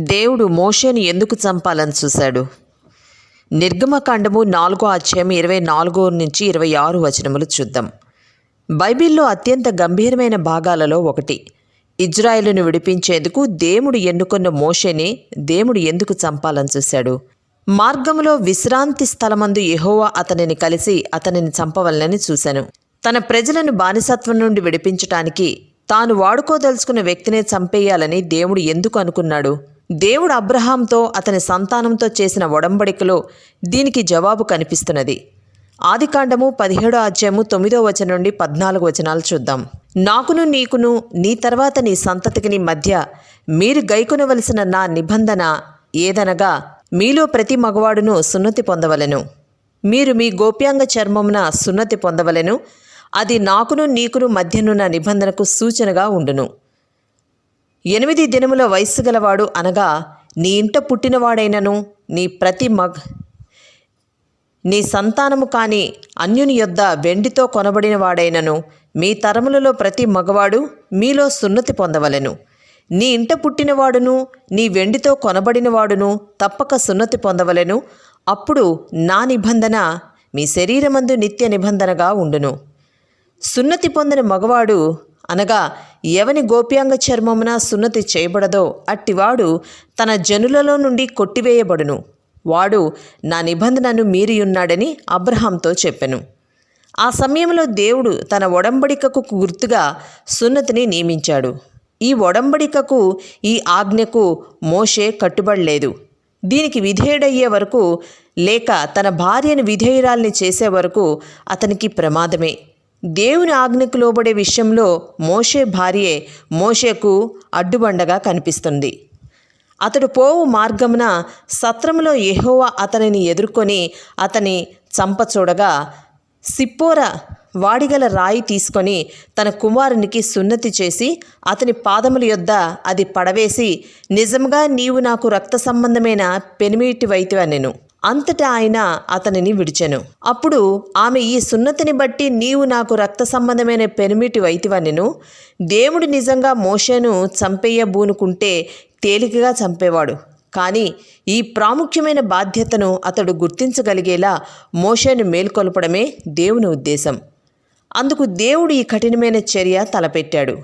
దేవుడు మోషేని ఎందుకు చంపాలని చూశాడు? నిర్గమకాండము 4:24-26 చూద్దాం. బైబిల్లో అత్యంత గంభీరమైన భాగాలలో ఒకటి. ఇజ్రాయేలును విడిపించేందుకు దేవుడు ఎన్నుకున్న మోషేని దేవుడు ఎందుకు చంపాలని చూశాడు? మార్గములో విశ్రాంతి స్థలమందు యెహోవా అతనిని కలిసి అతనిని చంపవలనని చూశాను. తన ప్రజలను బానిసత్వం నుండి విడిపించటానికి తాను వాడుకోదలుచుకున్న వ్యక్తినే చంపేయాలని దేవుడు ఎందుకు అనుకున్నాడు? దేవుడు అబ్రహాంతో అతని సంతానంతో చేసిన ఒడంబడికలో దీనికి జవాబు కనిపిస్తున్నది. ఆదికాండము 17:9-14 చూద్దాం. నాకును నీకును నీ తర్వాత నీ సంతతికి మధ్య మీరు గైకొనవలసిన నా నిబంధన ఏదనగా, మీలో ప్రతి మగవాడును సున్నతి పొందవలెను. మీరు మీ గోప్యాంగ చర్మమున సున్నతి పొందవలెను. అది నాకును నీకును మధ్యనున్న నిబంధనకు సూచనగా ఉండును. 8 దినముల వయస్సు గలవాడు అనగా నీ ఇంట పుట్టినవాడైనను నీ సంతానము కాని అన్యుని యొద్ద వెండితో కొనబడిన వాడైనను మీ తరములలో ప్రతి మగవాడు మీలో సున్నతి పొందవలెను. నీ ఇంట పుట్టినవాడును నీ వెండితో కొనబడినవాడును తప్పక సున్నతి పొందవలెను. అప్పుడు నా నిబంధన మీ శరీరమందు నిత్య నిబంధనగా ఉండును. సున్నతి పొందిన మగవాడు అనగా ఎవని గోప్యాంగ చర్మమున సున్నతి చేయబడదో అట్టివాడు తన జనులలో నుండి కొట్టివేయబడును. వాడు నా నిబంధనను మీరియున్నాడని అబ్రహాంతో చెప్పెను. ఆ సమయంలో దేవుడు తన ఒడంబడికకు గుర్తుగా సున్నతిని నియమించాడు. ఈ ఒడంబడికకు, ఈ ఆజ్ఞకు మోషే కట్టుబడలేదు. దీనికి విధేయుడయ్యే వరకు లేక తన భార్యను విధేయురాల్ని చేసే వరకు అతనికి ప్రమాదమే. దేవుని ఆజ్ఞకు లోబడే విషయంలో మోషే భార్యే మోషేకు అడ్డుబండగా కనిపిస్తుంది. అతడు పోవు మార్గమున సత్రములో యెహోవా అతనిని ఎదుర్కొని అతని చంపచూడగా, సిప్పోరా వాడిగల రాయి తీసుకొని తన కుమారునికి సున్నతి చేసి అతని పాదముల యొద్ద అది పడవేసి, నిజంగా నీవు నాకు రక్త సంబంధమైన పెనిమిటివైతివనెను. అంతటా ఆయన అతనిని విడిచెను. అప్పుడు ఆమె, ఈ సున్నతిని బట్టి నీవు నాకు రక్త సంబంధమైన పెనిమిటివైతివనెను. దేవుడు నిజంగా మోషేను చంపేయబూనుకుంటే తేలికగా చంపేవాడు. కానీ ఈ ప్రాముఖ్యమైన బాధ్యతను అతడు గుర్తించగలిగేలా మోషేను మేల్కొల్పడమే దేవుని ఉద్దేశం. అందుకు దేవుడు ఈ కఠినమైన చర్య తలపెట్టాడు.